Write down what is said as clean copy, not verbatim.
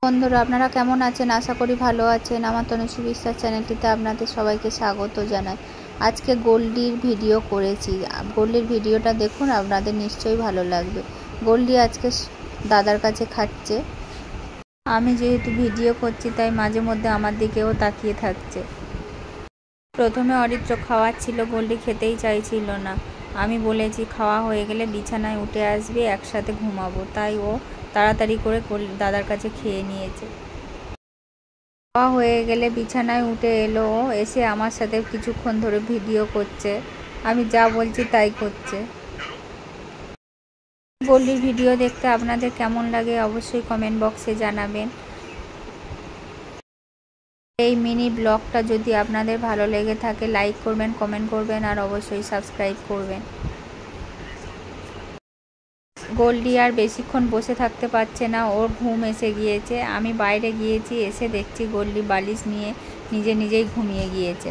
বন্ধুরা আপনারা কেমন আছেন? আশা করি ভালো আছেন। আমার তনুশ্রী বিশ্বাস চ্যানেলটিতে আপনাদের সবাইকে স্বাগত জানাই। আজকে গোল্ডির ভিডিও করেছি। গোল্ডির ভিডিওটা দেখুন, আপনাদের নিশ্চয়ই ভালো লাগবে। গোল্ডি আজকে দাদার কাছে খাচ্ছে। আমি যেহেতু ভিডিও করছি তাই মাঝে মধ্যে আমার দিকেও তাকিয়ে থাকছে। প্রথমে অরিত্র খাওয়াচ্ছিল, গোল্ডি খেতেই চাইছিল না। আমি বলেছি খাওয়া হয়ে গেলে বিছানায় উঠে আসবি, একসাথে ঘুমাবো। তাই ও তাড়াতাড়ি করে দাদার কাছে খেয়ে নিয়েছে। খাওয়া হয়ে গেলে বিছানায় উঠে এলো, এসে আমার সাথে কিছুক্ষণ ধরে ভিডিও করছে। আমি যা বলছি তাই করছে। গোল্ডির ভিডিও দেখতে আপনাদের কেমন লাগে অবশ্যই কমেন্ট বক্সে জানাবেন। এই মিনি ব্লগটা যদি আপনাদের ভালো লেগে থাকে লাইক করবেন, কমেন্ট করবেন আর অবশ্যই সাবস্ক্রাইব করবেন। গোল্ডি আর বেশিক্ষণ বসে থাকতে পারছে না, ওর ঘুম এসে গিয়েছে। আমি বাইরে গিয়েছি, এসে দেখছি গোল্ডি বালিশ নিয়ে নিজে নিজেই ঘুমিয়ে গিয়েছে।